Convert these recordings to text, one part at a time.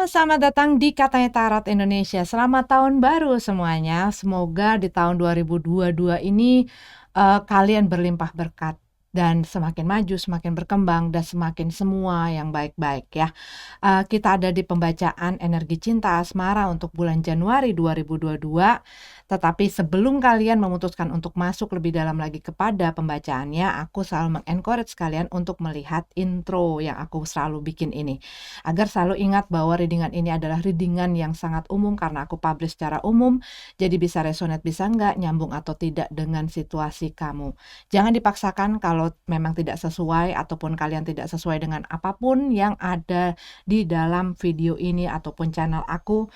Selamat datang di Katanya Tarot Indonesia. Selamat tahun baru semuanya. Semoga di tahun 2022 ini kalian berlimpah berkat dan semakin maju, semakin berkembang dan semakin semua yang baik-baik ya. Kita ada di pembacaan energi cinta asmara untuk bulan Januari 2022. Tetapi sebelum kalian memutuskan untuk masuk lebih dalam lagi kepada pembacaannya, aku selalu mengencourage kalian untuk melihat intro yang aku selalu bikin ini. Agar selalu ingat bahwa readingan ini adalah readingan yang sangat umum karena aku publish secara umum, jadi bisa resonate bisa enggak, nyambung atau tidak dengan situasi kamu. Jangan dipaksakan kalau memang tidak sesuai ataupun kalian tidak sesuai dengan apapun yang ada di dalam video ini ataupun channel aku,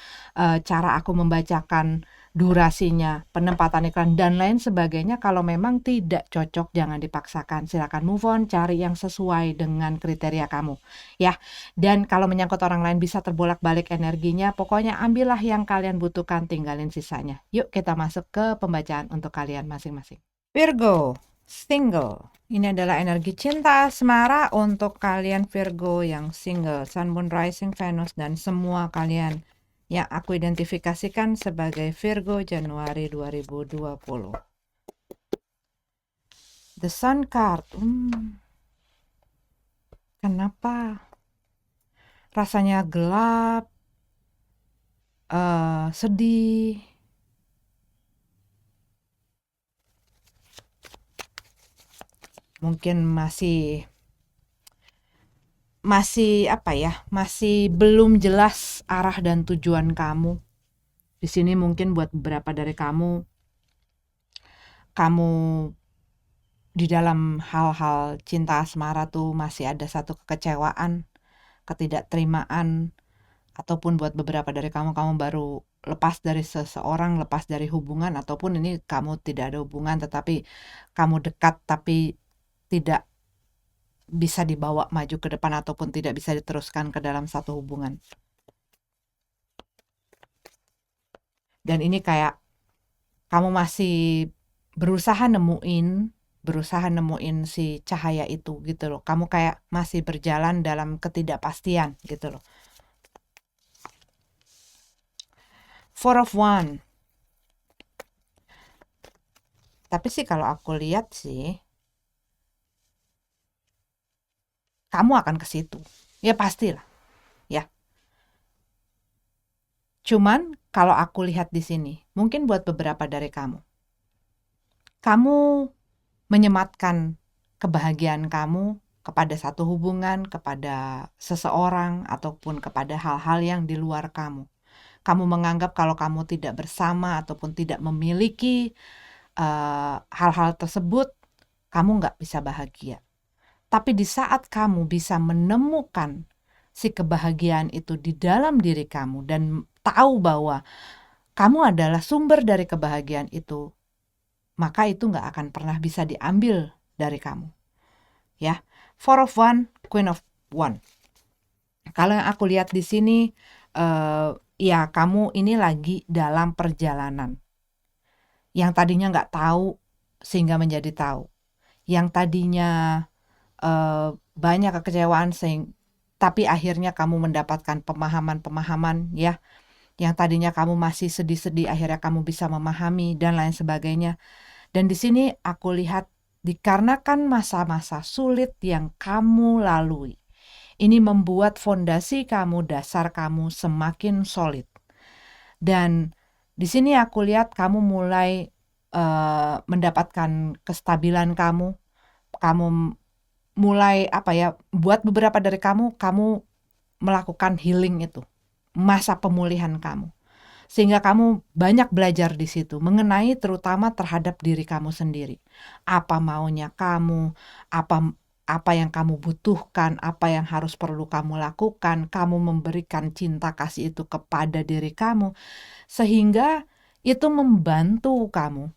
cara aku membacakan durasinya, penempatan iklan dan lain sebagainya. Kalau memang tidak cocok jangan dipaksakan, silakan move on, cari yang sesuai dengan kriteria kamu ya. Dan kalau menyangkut orang lain bisa terbolak-balik energinya, pokoknya ambillah yang kalian butuhkan, tinggalin sisanya. Yuk kita masuk ke pembacaan untuk kalian masing-masing. Virgo, single. Ini adalah energi cinta asmara untuk kalian Virgo yang single, Sun, Moon, Rising, Venus, dan semua kalian yang aku identifikasikan sebagai Virgo Januari 2020. The Sun card. Kenapa? Rasanya gelap, sedih. Mungkin masih apa ya? Masih belum jelas arah dan tujuan kamu. Di sini mungkin buat beberapa dari kamu di dalam hal-hal cinta asmara tuh masih ada satu kekecewaan, ketidakterimaan, ataupun buat beberapa dari kamu baru lepas dari seseorang, lepas dari hubungan, ataupun ini kamu tidak ada hubungan tetapi kamu dekat tapi tidak bisa dibawa maju ke depan ataupun tidak bisa diteruskan ke dalam satu hubungan. Dan ini kayak kamu masih berusaha nemuin si cahaya itu gitu loh. Kamu kayak masih berjalan dalam ketidakpastian gitu loh. Four of Wands. Tapi sih kalau aku lihat sih kamu akan ke situ. Ya pastilah. Ya. Cuman kalau aku lihat di sini, mungkin buat beberapa dari kamu menyematkan kebahagiaan kamu kepada satu hubungan, kepada seseorang, ataupun kepada hal-hal yang di luar kamu. Kamu menganggap kalau kamu tidak bersama ataupun tidak memiliki hal-hal tersebut, kamu nggak bisa bahagia. Tapi di saat kamu bisa menemukan si kebahagiaan itu di dalam diri kamu dan tahu bahwa kamu adalah sumber dari kebahagiaan itu, maka itu nggak akan pernah bisa diambil dari kamu. Ya, Four of Wands, Queen of Wands. Kalau yang aku lihat di sini, ya kamu ini lagi dalam perjalanan. Yang tadinya nggak tahu sehingga menjadi tahu. Yang tadinya banyak kekecewaan tapi akhirnya kamu mendapatkan pemahaman-pemahaman ya. Yang tadinya kamu masih sedih-sedih, akhirnya kamu bisa memahami dan lain sebagainya. Dan di sini aku lihat dikarenakan masa-masa sulit yang kamu lalui, ini membuat fondasi kamu, dasar kamu semakin solid. Dan di sini aku lihat kamu mulai mendapatkan kestabilan kamu mulai buat beberapa dari kamu melakukan healing itu, masa pemulihan kamu. Sehingga kamu banyak belajar di situ mengenai terutama terhadap diri kamu sendiri. Apa maunya kamu, apa yang kamu butuhkan, apa yang harus perlu kamu lakukan, kamu memberikan cinta kasih itu kepada diri kamu. Sehingga itu membantu kamu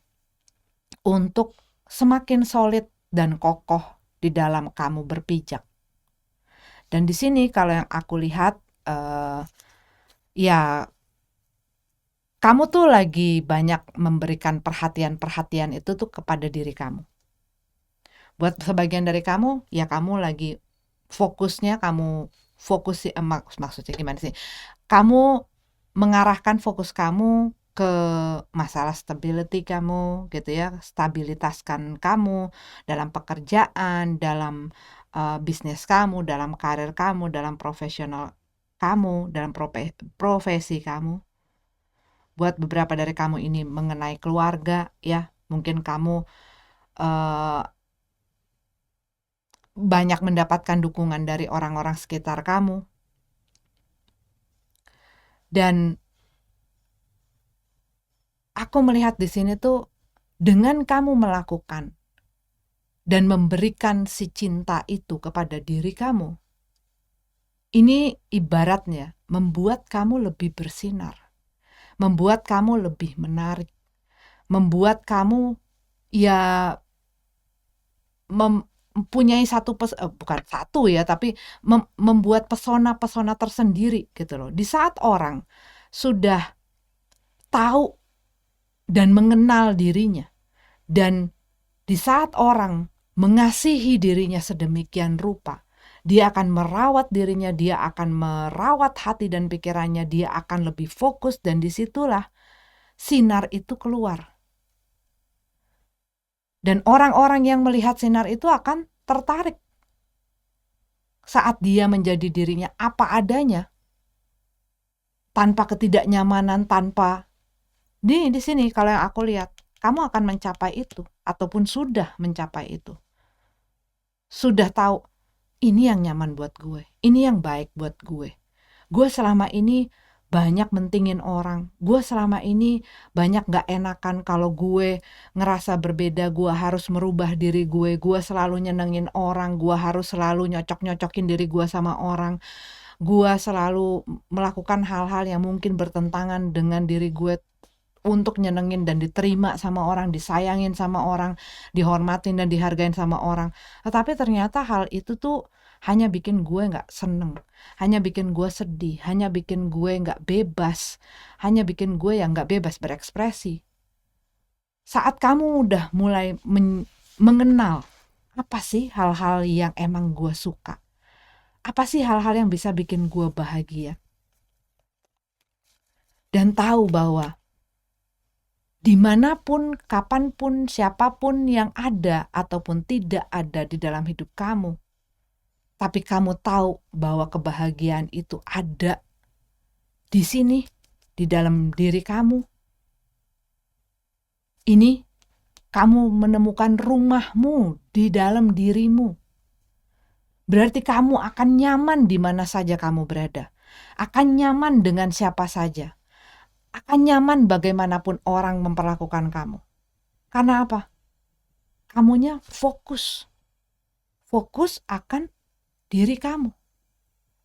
untuk semakin solid dan kokoh di dalam kamu berpijak. Dan di sini kalau yang aku lihat ya kamu tuh lagi banyak memberikan perhatian itu tuh kepada diri kamu. Buat sebagian dari kamu, ya kamu lagi maksudnya gimana sih? Kamu mengarahkan fokus kamu ke masalah stability kamu gitu ya, stabilitaskan kamu dalam pekerjaan, dalam bisnis kamu, dalam karir kamu, dalam profesional kamu, dalam profesi kamu. Buat beberapa dari kamu ini mengenai keluarga ya, mungkin kamu eh, banyak mendapatkan dukungan dari orang-orang sekitar kamu. Dan aku melihat di sini tuh, dengan kamu melakukan dan memberikan si cinta itu kepada diri kamu, ini ibaratnya membuat kamu lebih bersinar, membuat kamu lebih menarik, membuat kamu ya mempunyai bukan satu ya, tapi membuat pesona-pesona tersendiri gitu loh. Di saat orang sudah tahu dan mengenal dirinya, dan di saat orang mengasihi dirinya sedemikian rupa, dia akan merawat dirinya, dia akan merawat hati dan pikirannya, dia akan lebih fokus, dan disitulah sinar itu keluar. Dan orang-orang yang melihat sinar itu akan tertarik. Saat dia menjadi dirinya apa adanya, tanpa ketidaknyamanan, tanpa di sini kalau yang aku lihat, kamu akan mencapai itu ataupun sudah mencapai itu. Sudah tahu ini yang nyaman buat gue, ini yang baik buat gue. Gue selama ini banyak mentingin orang, gue selama ini banyak gak enakan kalau gue ngerasa berbeda, gue harus merubah diri gue selalu nyenengin orang, gue harus selalu nyocok-nyocokin diri gue sama orang, gue selalu melakukan hal-hal yang mungkin bertentangan dengan diri gue untuk nyenengin dan diterima sama orang, disayangin sama orang, dihormatin dan dihargain sama orang. Tetapi ternyata hal itu tuh hanya bikin gue gak seneng, hanya bikin gue sedih, hanya bikin gue gak bebas, hanya bikin gue yang gak bebas berekspresi. Saat kamu udah mulai mengenal apa sih hal-hal yang emang gue suka, apa sih hal-hal yang bisa bikin gue bahagia, dan tahu bahwa dimanapun, kapanpun, siapapun yang ada ataupun tidak ada di dalam hidup kamu, tapi kamu tahu bahwa kebahagiaan itu ada di sini, di dalam diri kamu. Ini kamu menemukan rumahmu di dalam dirimu. Berarti kamu akan nyaman di mana saja kamu berada, akan nyaman dengan siapa saja, akan nyaman bagaimanapun orang memperlakukan kamu. Karena apa? Kamunya fokus akan diri kamu.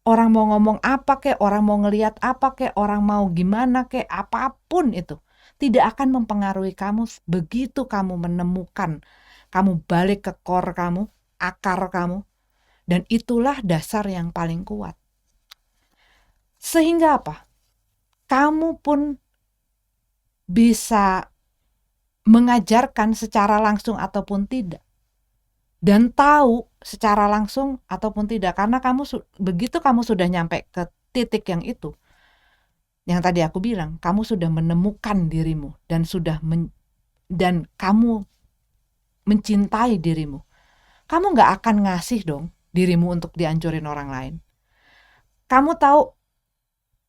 Orang mau ngomong apa kek, orang mau ngelihat apa kek, orang mau gimana kek, apapun itu tidak akan mempengaruhi kamu begitu kamu menemukan, kamu balik ke core kamu, akar kamu, dan itulah dasar yang paling kuat. Sehingga apa? Kamu pun bisa mengajarkan secara langsung ataupun tidak, dan tahu secara langsung ataupun tidak, karena begitu kamu sudah nyampe ke titik yang itu, yang tadi aku bilang, kamu sudah menemukan dirimu dan dan kamu mencintai dirimu. Kamu gak akan ngasih dong dirimu untuk dihancurin orang lain. Kamu tahu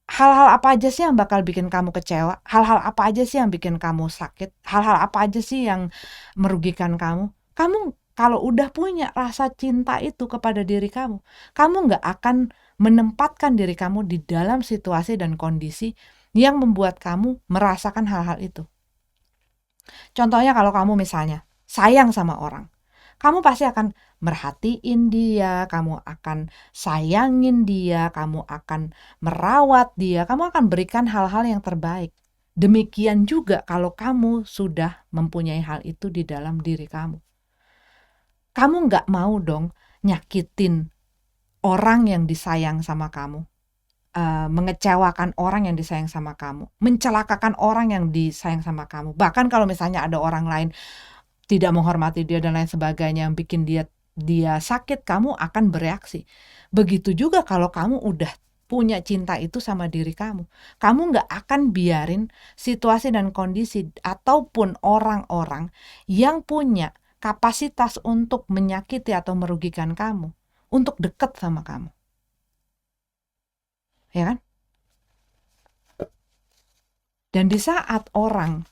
hal-hal apa aja sih yang bakal bikin kamu kecewa, hal-hal apa aja sih yang bikin kamu sakit, hal-hal apa aja sih yang merugikan kamu. Kamu kalau udah punya rasa cinta itu kepada diri kamu gak akan menempatkan diri kamu di dalam situasi dan kondisi yang membuat kamu merasakan hal-hal itu. Contohnya kalau kamu misalnya sayang sama orang, kamu pasti akan merhatiin dia, kamu akan sayangin dia, kamu akan merawat dia, kamu akan berikan hal-hal yang terbaik. Demikian juga kalau kamu sudah mempunyai hal itu di dalam diri kamu. Kamu gak mau dong nyakitin orang yang disayang sama kamu, mengecewakan orang yang disayang sama kamu, mencelakakan orang yang disayang sama kamu. Bahkan kalau misalnya ada orang lain tidak menghormati dia dan lain sebagainya yang bikin dia sakit, kamu akan bereaksi. Begitu juga kalau kamu udah punya cinta itu sama diri kamu. Kamu nggak akan biarin situasi dan kondisi ataupun orang-orang yang punya kapasitas untuk menyakiti atau merugikan kamu untuk dekat sama kamu. Ya kan? Dan di saat orang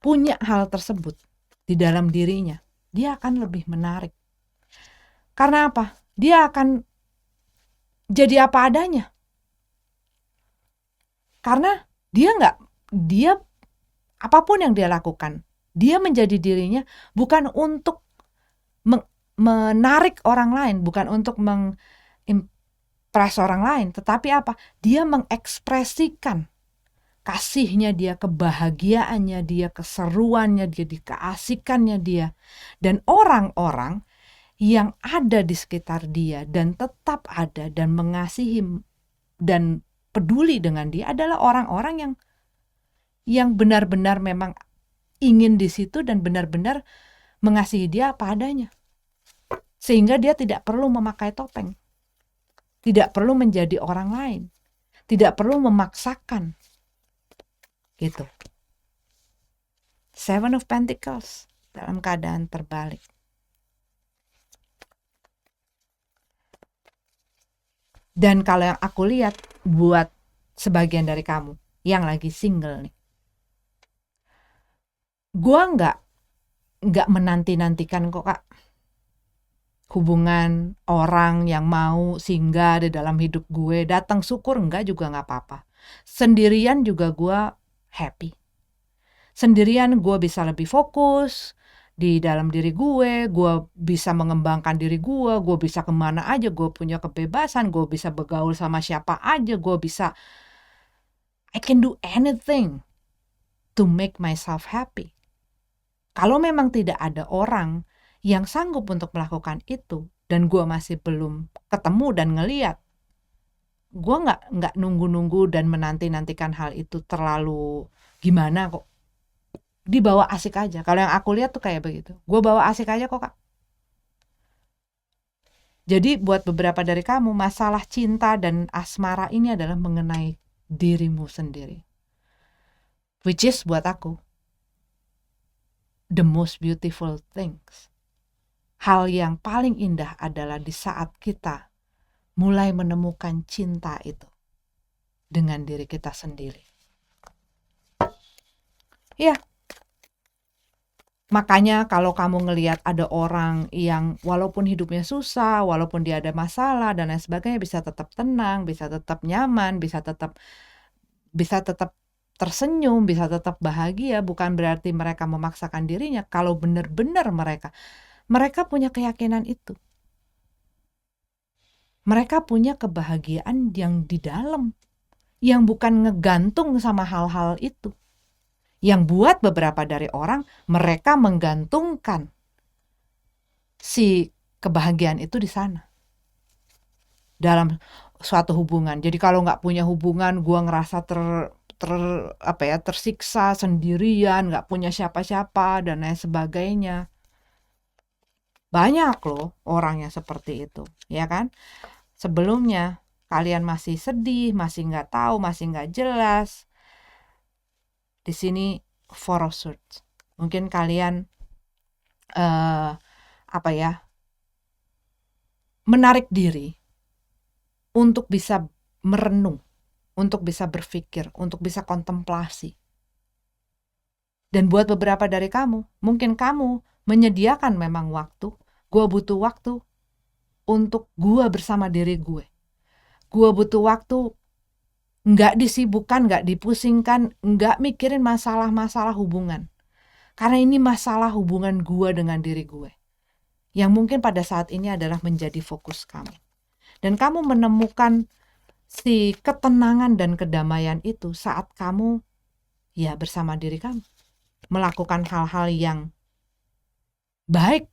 punya hal tersebut di dalam dirinya, dia akan lebih menarik. Karena apa? Dia akan jadi apa adanya. Karena dia apapun yang dia lakukan, dia menjadi dirinya bukan untuk menarik orang lain, bukan untuk mengimpress orang lain, tetapi apa? Dia mengekspresikan kasihnya dia, kebahagiaannya dia, keseruannya dia, keasikannya dia. Dan orang-orang yang ada di sekitar dia dan tetap ada dan mengasihi dan peduli dengan dia adalah orang-orang yang benar-benar memang ingin di situ dan benar-benar mengasihi dia apa adanya. Sehingga dia tidak perlu memakai topeng. Tidak perlu menjadi orang lain. Tidak perlu memaksakan. Gitu. Seven of Pentacles dalam keadaan terbalik. Dan kalau yang aku lihat buat sebagian dari kamu yang lagi single nih, gue nggak menanti-nantikan kok Kak hubungan orang yang mau singgah di dalam hidup gue. Datang syukur enggak juga nggak apa-apa. Sendirian juga gue happy. Sendirian gue bisa lebih fokus di dalam diri gue bisa mengembangkan diri gue bisa kemana aja, gue punya kebebasan, gue bisa bergaul sama siapa aja, I can do anything to make myself happy. Kalau memang tidak ada orang yang sanggup untuk melakukan itu, dan gue masih belum ketemu dan ngeliat, gue nggak nunggu-nunggu dan menanti-nantikan hal itu terlalu gimana kok. Dibawa asik aja. Kalau yang aku lihat tuh kayak begitu. Gue bawa asik aja kok Kak. Jadi buat beberapa dari kamu, masalah cinta dan asmara ini adalah mengenai dirimu sendiri. Which is buat aku the most beautiful things. Hal yang paling indah adalah di saat kita mulai menemukan cinta itu dengan diri kita sendiri. Ya, makanya kalau kamu ngelihat ada orang yang walaupun hidupnya susah, walaupun dia ada masalah dan lain sebagainya, bisa tetap tenang, bisa tetap nyaman, bisa tetap tersenyum, bisa tetap bahagia, bukan berarti mereka memaksakan dirinya. Kalau benar-benar mereka punya keyakinan itu. Mereka punya kebahagiaan yang di dalam, yang bukan ngegantung sama hal-hal itu. Yang buat beberapa dari orang, mereka menggantungkan si kebahagiaan itu di sana. Dalam suatu hubungan. Jadi kalau nggak punya hubungan, gue ngerasa tersiksa sendirian, nggak punya siapa-siapa dan lain sebagainya. Banyak loh orang yang seperti itu, ya kan? Sebelumnya kalian masih sedih, masih nggak tahu, masih nggak jelas. Di sini Four of Swords. Mungkin kalian menarik diri untuk bisa merenung, untuk bisa berpikir, untuk bisa kontemplasi. Dan buat beberapa dari kamu, mungkin kamu menyediakan memang waktu, gue butuh waktu untuk gue bersama diri gue. Gue butuh waktu nggak disibukkan, nggak dipusingkan, nggak mikirin masalah-masalah hubungan. Karena ini masalah hubungan gue dengan diri gue. Yang mungkin pada saat ini adalah menjadi fokus kamu. Dan kamu menemukan si ketenangan dan kedamaian itu saat kamu ya bersama diri kamu. Melakukan hal-hal yang baik,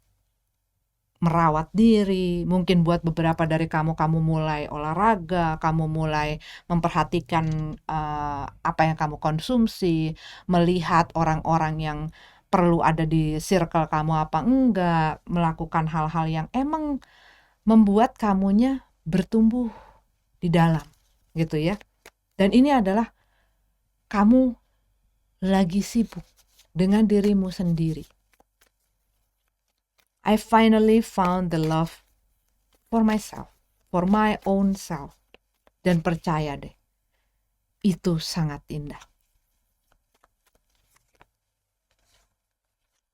merawat diri. Mungkin buat beberapa dari kamu mulai olahraga, kamu mulai memperhatikan apa yang kamu konsumsi, melihat orang-orang yang perlu ada di circle kamu apa enggak, melakukan hal-hal yang emang membuat kamunya bertumbuh di dalam gitu ya. Dan ini adalah kamu lagi sibuk dengan dirimu sendiri. I finally found the love for myself, for my own self. Dan percaya deh, itu sangat indah.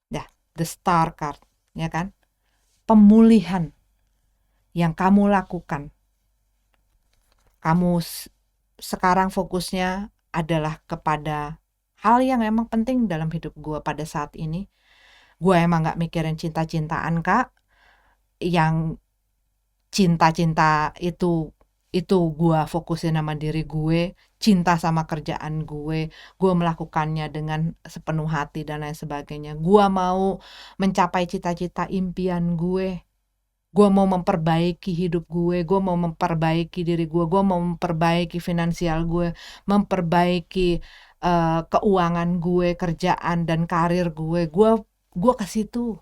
Ya, the star card, ya kan? Pemulihan yang kamu lakukan. Kamu sekarang fokusnya adalah kepada hal yang emang penting dalam hidup gue pada saat ini. Gue emang gak mikirin cinta-cintaan, Kak. Yang cinta-cinta itu gue fokusin sama diri gue, cinta sama kerjaan gue melakukannya dengan sepenuh hati dan lain sebagainya. Gue mau mencapai cita-cita impian gue mau memperbaiki hidup gue mau memperbaiki diri gue mau memperbaiki finansial gue, memperbaiki keuangan gue, kerjaan dan karir gue ke situ.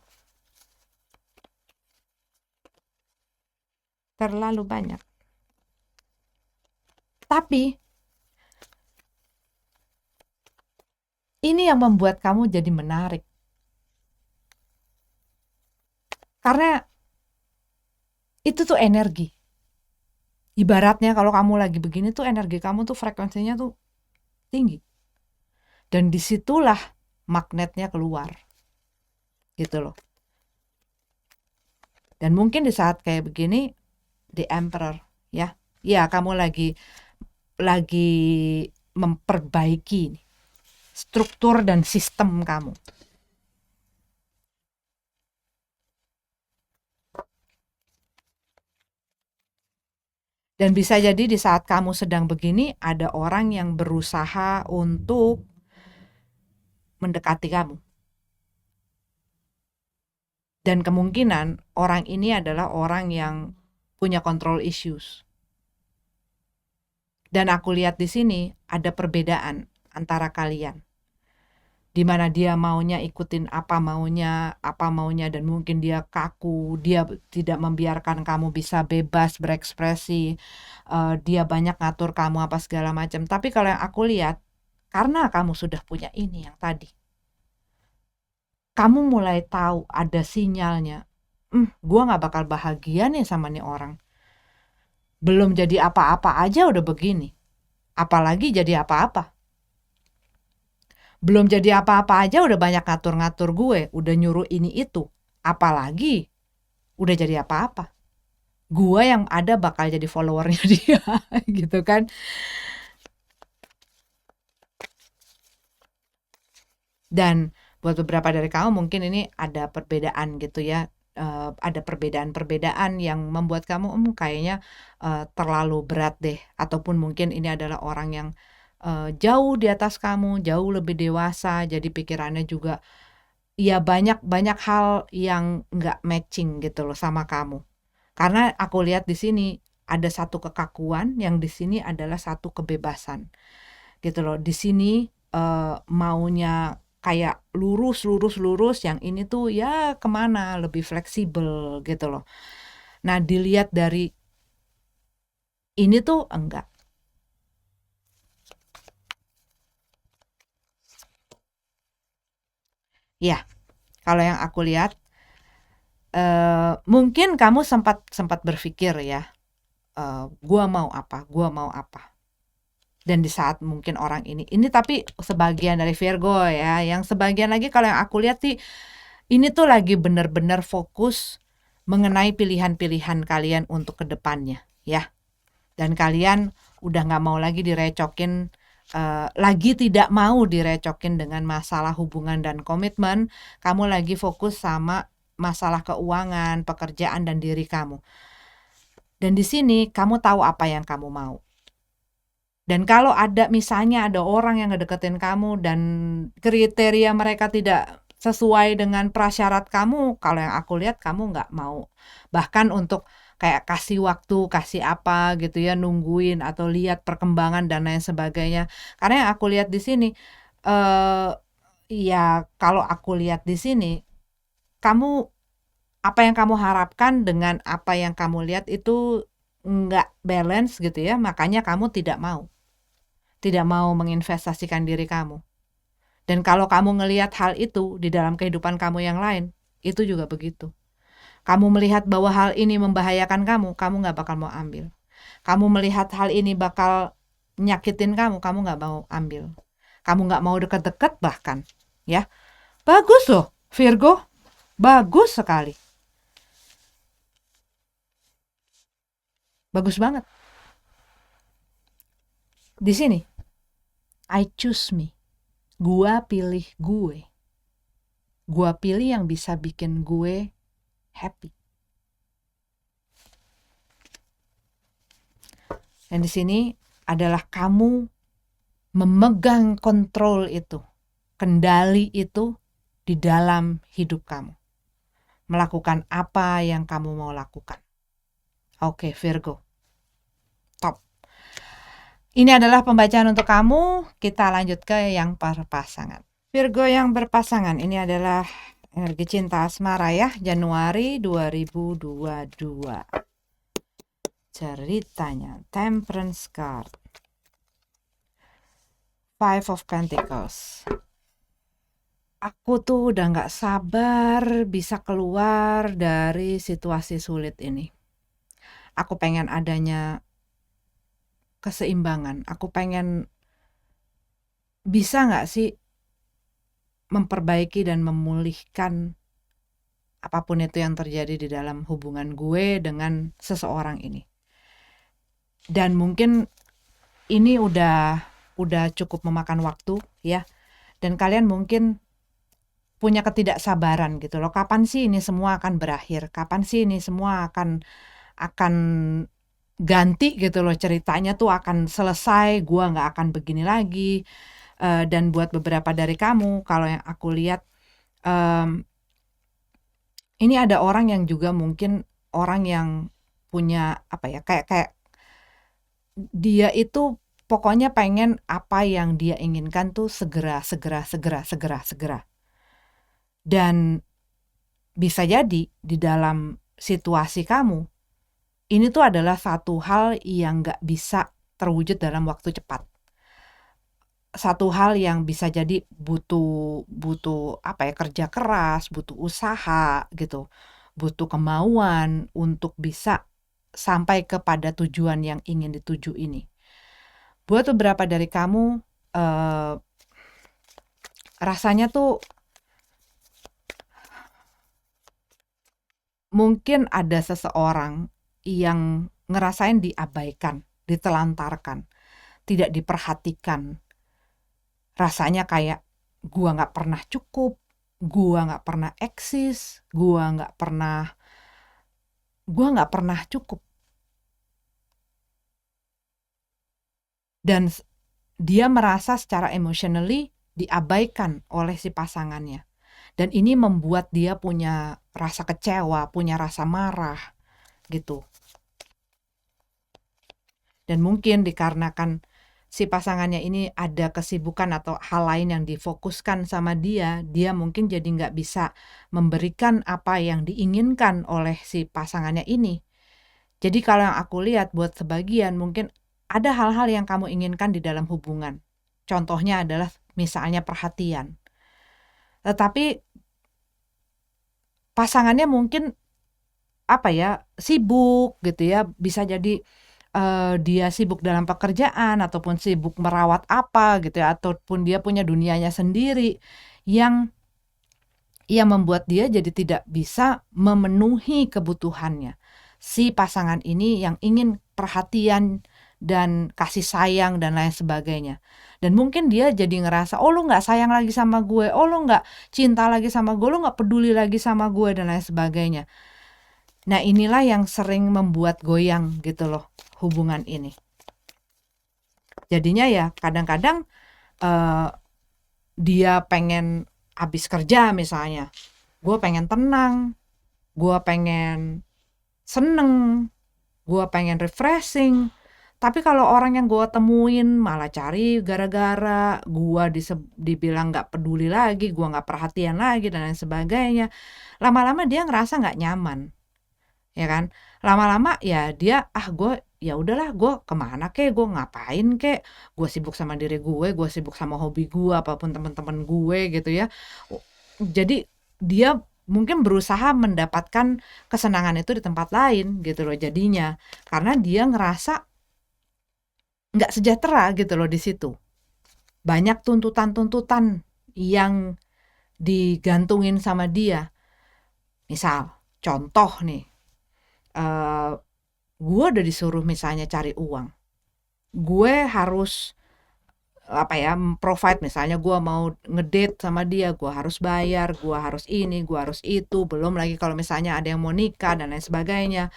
Terlalu banyak. Tapi ini yang membuat kamu jadi menarik. Karena itu tuh energi. Ibaratnya kalau kamu lagi begini tuh energi kamu tuh frekuensinya tuh tinggi. Dan disitulah magnetnya keluar. Gitu loh. Dan mungkin di saat kayak begini, the emperor, ya. Ya, kamu lagi memperbaiki struktur dan sistem kamu. Dan bisa jadi di saat kamu sedang begini, ada orang yang berusaha untuk mendekati kamu. Dan kemungkinan orang ini adalah orang yang punya control issues. Dan aku lihat di sini ada perbedaan antara kalian. Di mana dia maunya ikutin apa maunya dan mungkin dia kaku, dia tidak membiarkan kamu bisa bebas berekspresi, dia banyak ngatur kamu apa segala macam. Tapi kalau yang aku lihat, karena kamu sudah punya ini yang tadi, kamu mulai tahu ada sinyalnya, gue gak bakal bahagia nih sama nih orang. Belum jadi apa-apa aja udah begini, apalagi jadi apa-apa. Belum jadi apa-apa aja udah banyak ngatur-ngatur gue, udah nyuruh ini itu, apalagi udah jadi apa-apa. Gue yang ada bakal jadi followernya dia, gitu kan. Dan buat beberapa dari kamu mungkin ini ada perbedaan gitu ya, ada perbedaan-perbedaan yang membuat kamu kayaknya terlalu berat deh, ataupun mungkin ini adalah orang yang jauh di atas kamu, jauh lebih dewasa, jadi pikirannya juga ya banyak hal yang nggak matching gitu loh sama kamu. Karena aku lihat di sini ada satu kekakuan, yang di sini adalah satu kebebasan gitu loh. Di sini maunya kayak lurus, yang ini tuh ya kemana, lebih fleksibel gitu loh. Nah, dilihat dari ini tuh enggak. Ya, kalau yang aku lihat, mungkin kamu sempat berpikir ya, gua mau apa. Dan di saat mungkin orang ini tapi sebagian dari Virgo ya, yang sebagian lagi kalau yang aku lihat sih, ini tuh lagi benar-benar fokus mengenai pilihan-pilihan kalian untuk kedepannya ya. Dan kalian udah gak mau lagi direcokin, tidak mau direcokin dengan masalah hubungan dan komitmen. Kamu lagi fokus sama masalah keuangan, pekerjaan dan diri kamu. Dan di sini kamu tahu apa yang kamu mau. Dan kalau misalnya ada orang yang ngedeketin kamu dan kriteria mereka tidak sesuai dengan prasyarat kamu, kalau yang aku lihat kamu nggak mau. Bahkan untuk kayak kasih waktu, kasih apa gitu ya, nungguin atau lihat perkembangan dan lain sebagainya. Karena yang aku lihat di sini, ya kalau aku lihat di sini, apa yang kamu harapkan dengan apa yang kamu lihat itu nggak balance gitu ya, makanya kamu tidak mau menginvestasikan diri kamu. Dan kalau kamu ngelihat hal itu di dalam kehidupan kamu yang lain, itu juga begitu. Kamu melihat bahwa hal ini membahayakan kamu nggak bakal mau ambil. Kamu melihat hal ini bakal nyakitin kamu nggak mau ambil. Kamu nggak mau deket-deket bahkan, ya. Bagus loh, Virgo. Bagus sekali. Bagus banget. Di sini, I choose me. Gua pilih gue. Gua pilih yang bisa bikin gue happy. Dan di sini adalah kamu memegang kontrol itu, kendali itu di dalam hidup kamu. Melakukan apa yang kamu mau lakukan. Oke, Virgo. Top. Ini adalah pembacaan untuk kamu. Kita lanjut ke yang berpasangan. Virgo yang berpasangan, ini adalah energi cinta asmara ya, Januari 2022. Ceritanya, Temperance card, Five of Pentacles. Aku tuh udah gak sabar bisa keluar dari situasi sulit ini. Aku pengen adanya keseimbangan. Aku pengen bisa gak sih memperbaiki dan memulihkan apapun itu yang terjadi di dalam hubungan gue dengan seseorang ini. Dan mungkin ini udah cukup memakan waktu ya. Dan kalian mungkin punya ketidaksabaran gitu loh. Kapan sih ini semua akan berakhir? Kapan sih ini semua akan ganti gitu loh, ceritanya tuh akan selesai, gua nggak akan begini lagi. Dan buat beberapa dari kamu, kalau yang aku lihat, ini ada orang yang juga mungkin orang yang punya apa ya, kayak dia itu pokoknya pengen apa yang dia inginkan tuh segera. Dan bisa jadi di dalam situasi kamu, ini tuh adalah satu hal yang nggak bisa terwujud dalam waktu cepat. Satu hal yang bisa jadi butuh apa ya, kerja keras, butuh usaha gitu, butuh kemauan untuk bisa sampai kepada tujuan yang ingin dituju ini. Buat beberapa dari kamu, rasanya tuh mungkin ada seseorang yang ngerasain diabaikan, ditelantarkan, tidak diperhatikan. Rasanya kayak gua nggak pernah cukup, gua nggak pernah eksis, gua nggak pernah cukup. Dan dia merasa secara emotionally diabaikan oleh si pasangannya. Dan ini membuat dia punya rasa kecewa, punya rasa marah gitu. Dan mungkin dikarenakan si pasangannya ini ada kesibukan atau hal lain yang difokuskan sama dia mungkin jadi nggak bisa memberikan apa yang diinginkan oleh si pasangannya ini. Jadi kalau yang aku lihat buat sebagian mungkin ada hal-hal yang kamu inginkan di dalam hubungan. Contohnya adalah misalnya perhatian. Tetapi pasangannya mungkin apa ya, sibuk gitu ya, bisa jadi dia sibuk dalam pekerjaan ataupun sibuk merawat apa gitu ya, ataupun dia punya dunianya sendiri yang membuat dia jadi tidak bisa memenuhi kebutuhannya. Si pasangan ini yang ingin perhatian dan kasih sayang dan lain sebagainya. Dan mungkin dia jadi ngerasa, oh lu gak sayang lagi sama gue, oh lu gak cinta lagi sama gue, lu gak peduli lagi sama gue dan lain sebagainya. Nah inilah yang sering membuat goyang gitu loh hubungan ini. Jadinya ya kadang-kadang dia pengen habis kerja misalnya, gue pengen tenang, gue pengen seneng, gue pengen refreshing. Tapi kalau orang yang gue temuin malah cari gara-gara, gue dibilang gak peduli lagi, gue gak perhatian lagi dan lain sebagainya. Lama-lama dia ngerasa gak nyaman. ya kan? Lama-lama ya dia, gue ya udahlah, gue kemana kek, gue ngapain kek, gue sibuk sama diri gue sibuk sama hobi gue, apapun teman-teman gue gitu ya. Jadi dia mungkin berusaha mendapatkan kesenangan itu di tempat lain gitu loh jadinya, karena dia ngerasa nggak sejahtera gitu loh di situ. Banyak tuntutan-tuntutan yang digantungin sama dia. Misal, contoh nih, eh gue udah disuruh misalnya cari uang. Gue harus provide, misalnya gue mau ngedate sama dia, gue harus bayar, gue harus ini, gue harus itu. Belum lagi kalau misalnya ada yang mau nikah dan lain sebagainya,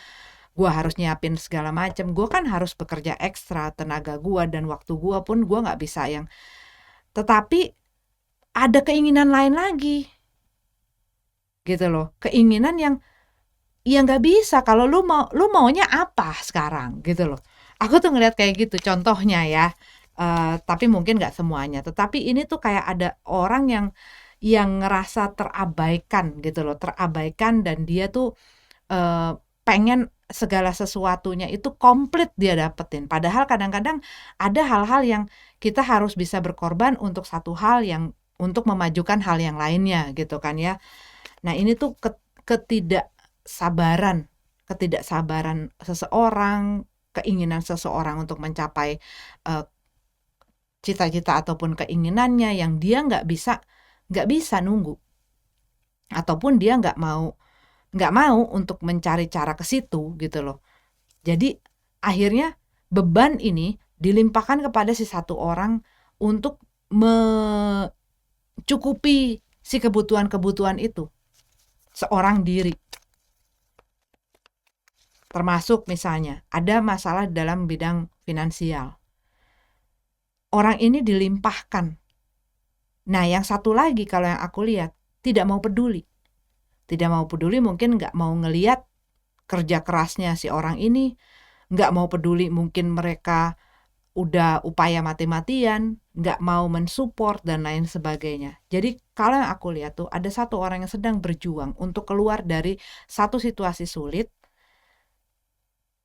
gue harus nyiapin segala macam. Gue kan harus bekerja ekstra, tenaga gue dan waktu gue pun gue nggak bisa yang. Tetapi ada keinginan lain lagi, gitu loh. Keinginan yang ya nggak bisa, kalau lu maunya apa sekarang gitu loh. Aku tuh ngeliat kayak gitu contohnya ya. Tapi mungkin nggak semuanya, tetapi ini tuh kayak ada orang yang ngerasa terabaikan gitu loh, terabaikan, dan dia tuh pengen segala sesuatunya itu komplit dia dapetin. Padahal kadang-kadang ada hal-hal yang kita harus bisa berkorban untuk satu hal yang untuk memajukan hal yang lainnya gitu kan ya. Nah, ini tuh ketidaksabaran, ketidaksabaran seseorang, keinginan seseorang untuk mencapai eh, cita-cita ataupun keinginannya yang dia nggak bisa nunggu, ataupun dia nggak mau untuk mencari cara ke situ gitu loh. Jadi akhirnya beban ini dilimpahkan kepada si satu orang untuk mencukupi si kebutuhan-kebutuhan itu seorang diri. Termasuk misalnya ada masalah dalam bidang finansial. Orang ini dilimpahkan. Nah, yang satu lagi kalau yang aku lihat tidak mau peduli. Tidak mau peduli, mungkin nggak mau ngelihat kerja kerasnya si orang ini, nggak mau peduli mungkin mereka udah upaya mati-matian, nggak mau mensupport dan lain sebagainya. Jadi kalau yang aku lihat tuh ada satu orang yang sedang berjuang untuk keluar dari satu situasi sulit,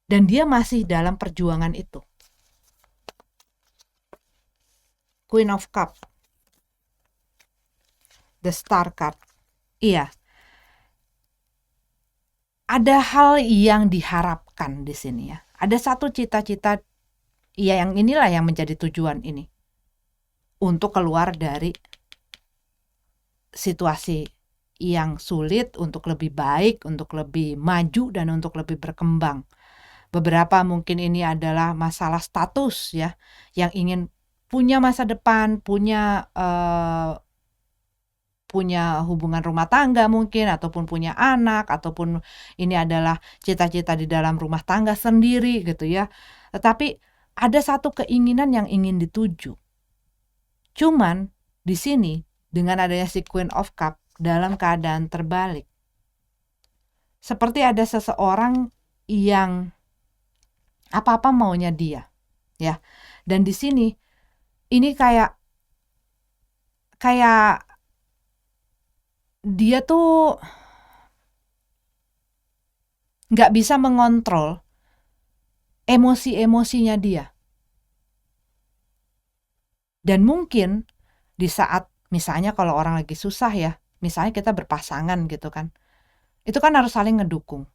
dan dia masih dalam perjuangan itu. Queen of Cup, the Star card. Iya, ada hal yang diharapkan di sini ya. Ada satu cita-cita, ya, yang inilah yang menjadi tujuan ini. Untuk keluar dari situasi yang sulit, untuk lebih baik, untuk lebih maju, dan untuk lebih berkembang. Beberapa mungkin ini adalah masalah status ya, yang ingin punya masa depan, punya hubungan rumah tangga mungkin, ataupun punya anak, ataupun ini adalah cita-cita di dalam rumah tangga sendiri gitu ya. Tetapi ada satu keinginan yang ingin dituju. Cuman di sini dengan adanya si Queen of Cup dalam keadaan terbalik. Seperti ada seseorang yang apa-apa maunya dia, ya. Dan di sini ini kayak dia tuh nggak bisa mengontrol emosi-emosinya dia. Dan mungkin di saat misalnya kalau orang lagi susah ya, misalnya kita berpasangan gitu kan, itu kan harus saling ngedukung.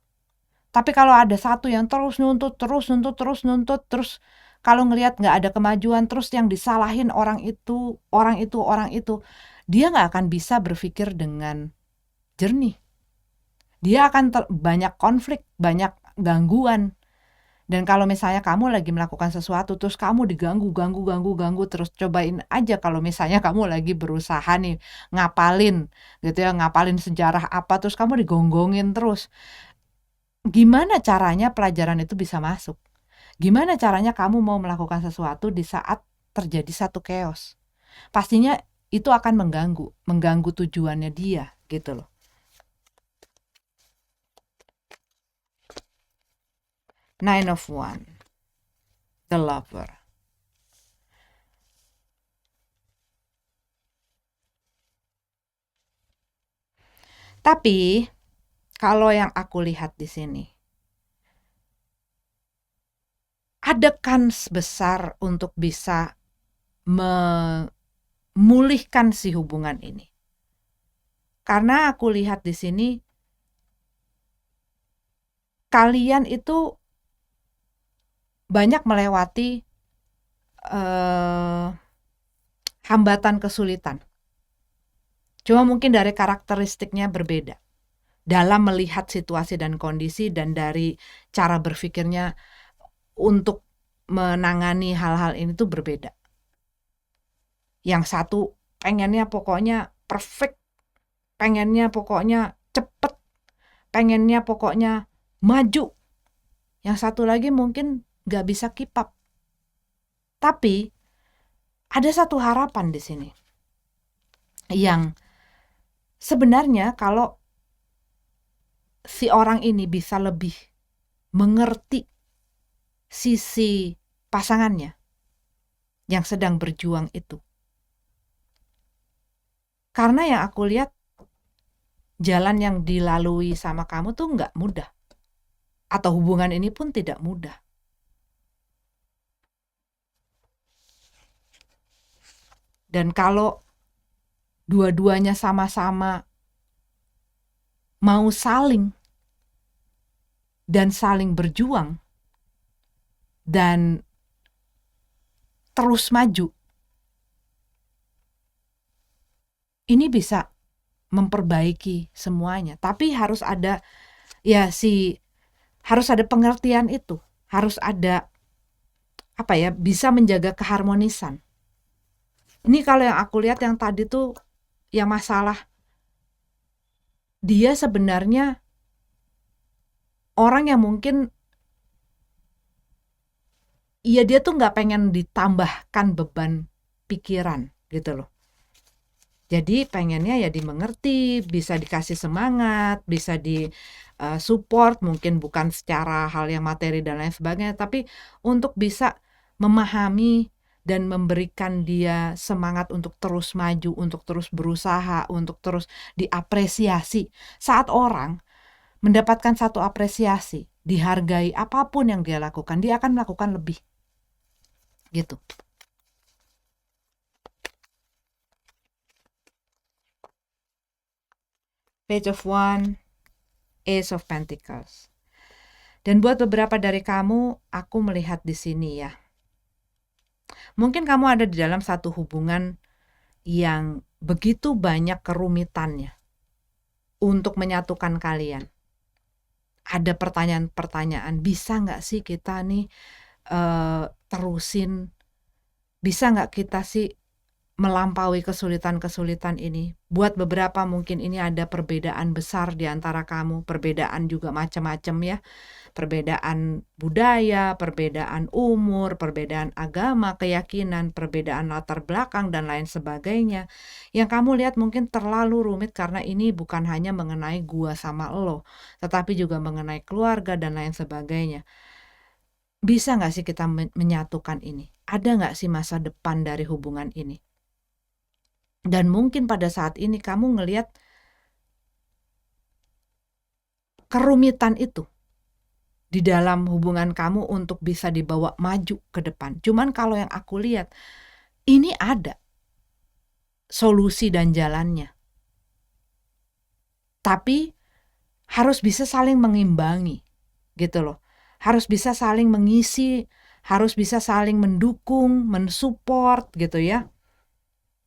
Tapi kalau ada satu yang terus nuntut, terus kalau ngelihat nggak ada kemajuan, terus yang disalahin orang itu, dia nggak akan bisa berpikir dengan jernih. Dia akan banyak konflik, banyak gangguan. Dan kalau misalnya kamu lagi melakukan sesuatu, terus kamu diganggu, terus cobain aja kalau misalnya kamu lagi berusaha nih ngapalin gitu ya, ngapalin sejarah apa, terus kamu digonggongin terus. Gimana caranya pelajaran itu bisa masuk? Gimana caranya kamu mau melakukan sesuatu di saat terjadi satu chaos? Pastinya itu akan mengganggu tujuannya dia gitu loh. Nine of Wands, the Lover. Tapi kalau yang aku lihat di sini, ada kans besar untuk bisa memulihkan si hubungan ini. Karena aku lihat di sini kalian itu banyak melewati hambatan kesulitan. Cuma mungkin dari karakteristiknya berbeda dalam melihat situasi dan kondisi, dan dari cara berpikirnya untuk menangani hal-hal ini tuh berbeda. Yang satu pengennya pokoknya perfect, pengennya pokoknya cepet, pengennya pokoknya maju. Yang satu lagi mungkin gak bisa keep up. Tapi ada satu harapan di sini yang sebenarnya kalau si orang ini bisa lebih mengerti sisi pasangannya yang sedang berjuang itu. Karena yang aku lihat jalan yang dilalui sama kamu tuh nggak mudah. Atau hubungan ini pun tidak mudah. Dan kalau dua-duanya sama-sama mau saling dan saling berjuang dan terus maju, ini bisa memperbaiki semuanya. Tapi harus ada harus ada pengertian itu, harus ada bisa menjaga keharmonisan. Ini kalau yang aku lihat yang tadi tuh yang masalah, dia sebenarnya orang yang mungkin dia tuh nggak pengen ditambahkan beban pikiran gitu loh. Jadi pengennya ya dimengerti, bisa dikasih semangat, bisa di support, mungkin bukan secara hal yang materi dan lain sebagainya, tapi untuk bisa memahami dan memberikan dia semangat untuk terus maju, untuk terus berusaha, untuk terus diapresiasi. Saat orang mendapatkan satu apresiasi, dihargai apapun yang dia lakukan, dia akan melakukan lebih. Gitu. Page of Wands, Ace of Pentacles. Dan buat beberapa dari kamu, aku melihat di sini ya. Mungkin kamu ada di dalam satu hubungan yang begitu banyak kerumitannya untuk menyatukan kalian. Ada pertanyaan-pertanyaan, bisa nggak sih kita nih terusin? Bisa nggak kita sih melampaui kesulitan-kesulitan ini? Buat beberapa mungkin ini ada perbedaan besar di antara kamu, perbedaan juga macam-macam ya. Perbedaan budaya, perbedaan umur, perbedaan agama, keyakinan, perbedaan latar belakang, dan lain sebagainya. Yang kamu lihat mungkin terlalu rumit karena ini bukan hanya mengenai gua sama lo, tetapi juga mengenai keluarga dan lain sebagainya. Bisa nggak sih kita menyatukan ini? Ada nggak sih masa depan dari hubungan ini? Dan mungkin pada saat ini kamu ngelihat kerumitan itu di dalam hubungan kamu untuk bisa dibawa maju ke depan. Cuman kalau yang aku lihat, ini ada solusi dan jalannya. Tapi harus bisa saling mengimbangi, gitu loh. Harus bisa saling mengisi, harus bisa saling mendukung, mensupport gitu ya.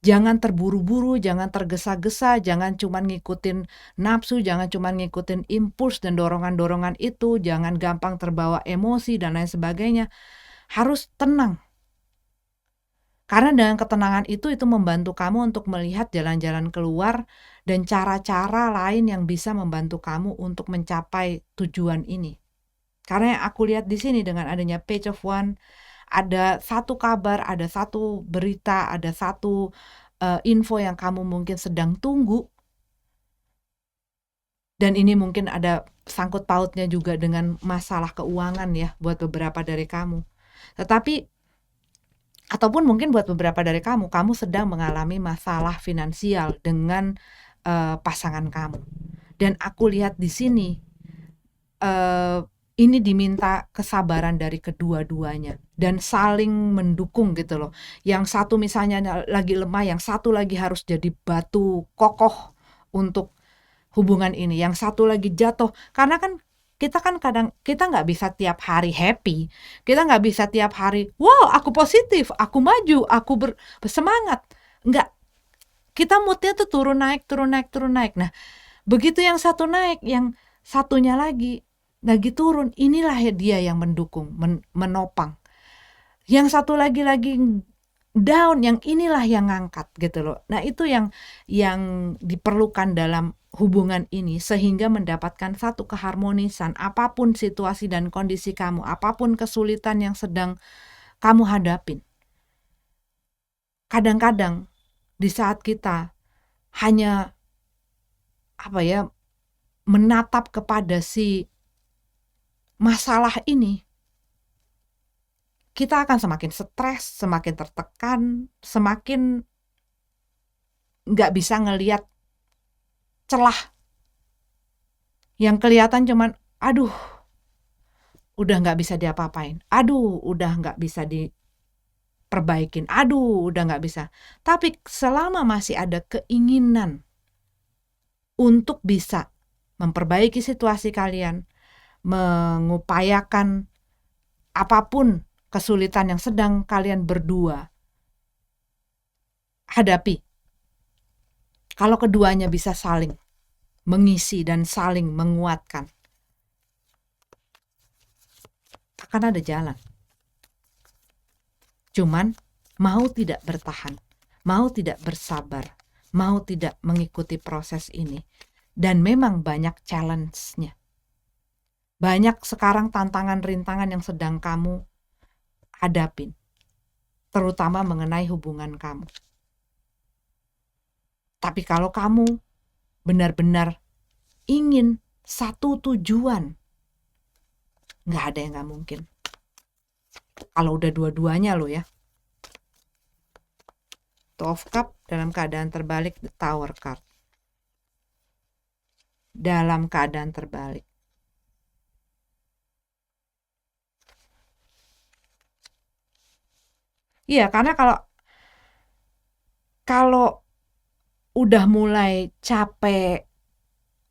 Jangan terburu-buru, jangan tergesa-gesa, jangan cuma ngikutin nafsu, jangan cuma ngikutin impuls dan dorongan-dorongan itu, jangan gampang terbawa emosi dan lain sebagainya. Harus tenang. Karena dengan ketenangan itu membantu kamu untuk melihat jalan-jalan keluar dan cara-cara lain yang bisa membantu kamu untuk mencapai tujuan ini. Karena yang aku lihat di sini dengan adanya Page of Wands, ada satu kabar, ada satu berita, ada satu info yang kamu mungkin sedang tunggu. Dan ini mungkin ada sangkut pautnya juga dengan masalah keuangan ya buat beberapa dari kamu. Tetapi ataupun mungkin buat beberapa dari kamu sedang mengalami masalah finansial dengan pasangan kamu. Dan aku lihat di sini ini diminta kesabaran dari kedua-duanya dan saling mendukung gitu loh. Yang satu misalnya lagi lemah, yang satu lagi harus jadi batu kokoh untuk hubungan ini, yang satu lagi jatuh. Karena kan kita kan kadang, kita nggak bisa tiap hari happy, kita nggak bisa tiap hari, wow aku positif, aku maju, aku bersemangat. Nggak, kita moodnya tuh turun naik, turun naik, turun naik. Nah, begitu yang satu naik, yang satunya lagi turun, inilah dia yang mendukung, menopang. Yang satu lagi down, yang inilah yang ngangkat gitu loh. Nah, itu yang diperlukan dalam hubungan ini sehingga mendapatkan satu keharmonisan apapun situasi dan kondisi kamu, apapun kesulitan yang sedang kamu hadapin. Kadang-kadang di saat kita hanya menatap kepada si masalah ini, kita akan semakin stres, semakin tertekan, semakin nggak bisa ngelihat celah. Yang kelihatan cuman, aduh, udah nggak bisa diapa-apain, aduh, udah nggak bisa diperbaikin, aduh, udah nggak bisa. Tapi selama masih ada keinginan untuk bisa memperbaiki situasi kalian, mengupayakan apapun kesulitan yang sedang kalian berdua hadapi, kalau keduanya bisa saling mengisi dan saling menguatkan, akan ada jalan. Cuman mau tidak bertahan, mau tidak bersabar, mau tidak mengikuti proses ini. Dan memang banyak challenge-nya. Banyak sekarang tantangan rintangan yang sedang kamu hadapin, terutama mengenai hubungan kamu. Tapi kalau kamu benar-benar ingin satu tujuan, nggak ada yang nggak mungkin. Kalau udah dua-duanya lo ya. Two of Cup dalam keadaan terbalik, the Tower card. Dalam keadaan terbalik. Iya, karena kalau udah mulai capek,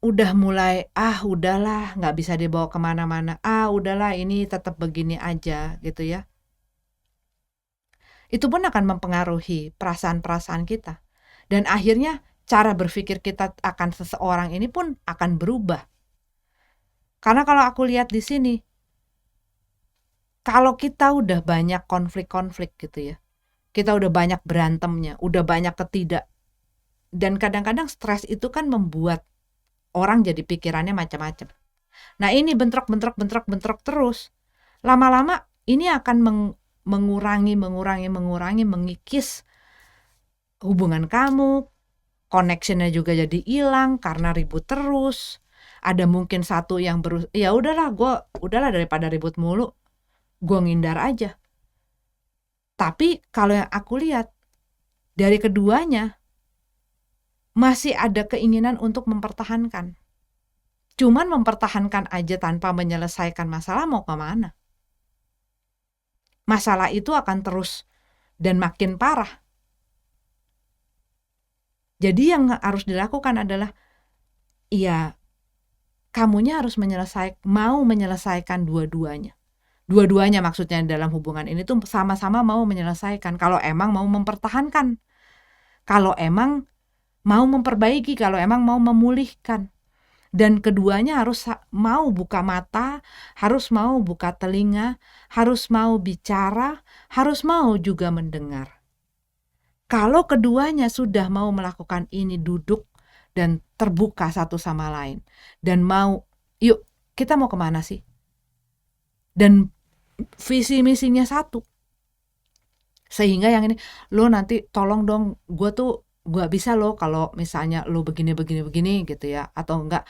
udah mulai udahlah nggak bisa dibawa kemana-mana, udahlah ini tetap begini aja gitu ya, itu pun akan mempengaruhi perasaan-perasaan kita, dan akhirnya cara berpikir kita akan seseorang ini pun akan berubah. Karena kalau aku lihat di sini, kalau kita udah banyak konflik-konflik gitu ya, kita udah banyak berantemnya, udah banyak dan kadang-kadang stres itu kan membuat orang jadi pikirannya macam-macam. Nah, ini bentrok terus. Lama-lama ini akan mengurangi, mengikis hubungan kamu. Connection-nya juga jadi hilang karena ribut terus. Ada mungkin satu yang ya udahlah daripada ribut mulu, gue ngindar aja. Tapi kalau yang aku lihat dari keduanya masih ada keinginan untuk mempertahankan. Cuman mempertahankan aja tanpa menyelesaikan masalah mau kemana? Masalah itu akan terus dan makin parah. Jadi yang harus dilakukan adalah, ya kamunya harus mau menyelesaikan dua-duanya. Dua-duanya maksudnya dalam hubungan ini tuh sama-sama mau menyelesaikan. Kalau emang mau mempertahankan, kalau emang mau memperbaiki, kalau emang mau memulihkan. Dan keduanya harus mau buka mata, harus mau buka telinga, harus mau bicara, harus mau juga mendengar. Kalau keduanya sudah mau melakukan ini, duduk dan terbuka satu sama lain, dan mau, yuk kita mau kemana sih? Dan visi misinya satu. Sehingga yang ini, lo nanti tolong dong, gue bisa lo kalau misalnya lo begini gitu ya, atau enggak,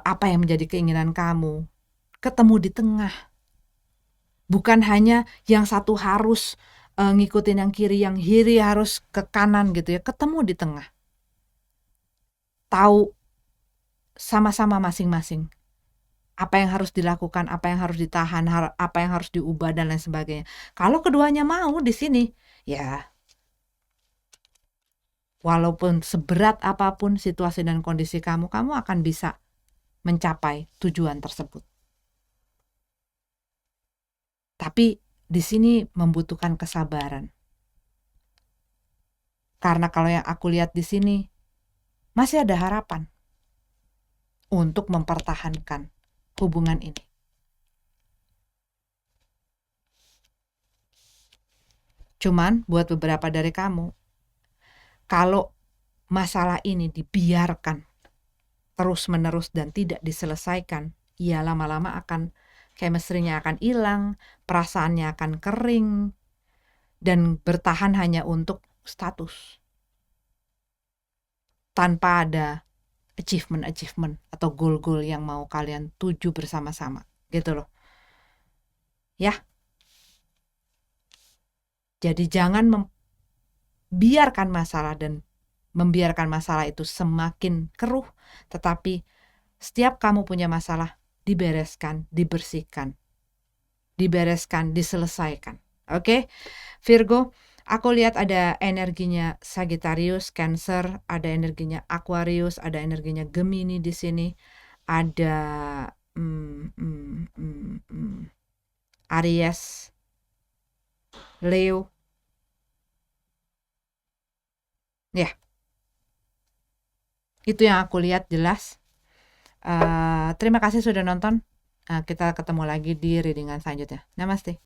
apa yang menjadi keinginan kamu, ketemu di tengah. Bukan hanya yang satu harus ngikutin yang kiri harus ke kanan gitu ya, ketemu di tengah. Tahu sama-sama masing-masing Apa yang harus dilakukan, apa yang harus ditahan, apa yang harus diubah dan lain sebagainya. Kalau keduanya mau di sini, ya walaupun seberat apapun situasi dan kondisi kamu akan bisa mencapai tujuan tersebut. Tapi di sini membutuhkan kesabaran. Karena kalau yang aku lihat di sini, masih ada harapan untuk mempertahankan hubungan ini. Cuman buat beberapa dari kamu, kalau masalah ini dibiarkan terus-menerus dan tidak diselesaikan, ya lama-lama akan chemistry-nya akan hilang, perasaannya akan kering, dan bertahan hanya untuk status. Tanpa ada achievement atau goal-goal yang mau kalian tuju bersama-sama. Gitu loh. Ya. Jadi jangan membiarkan masalah dan membiarkan masalah itu semakin keruh, tetapi setiap kamu punya masalah, dibereskan, dibersihkan, diselesaikan. Oke? Virgo, aku lihat ada energinya Sagittarius, Cancer, ada energinya Aquarius, ada energinya Gemini di sini, ada Aries, Leo. Ya. Itu yang aku lihat jelas. Terima kasih sudah nonton. Kita ketemu lagi di readingan selanjutnya. Namaste.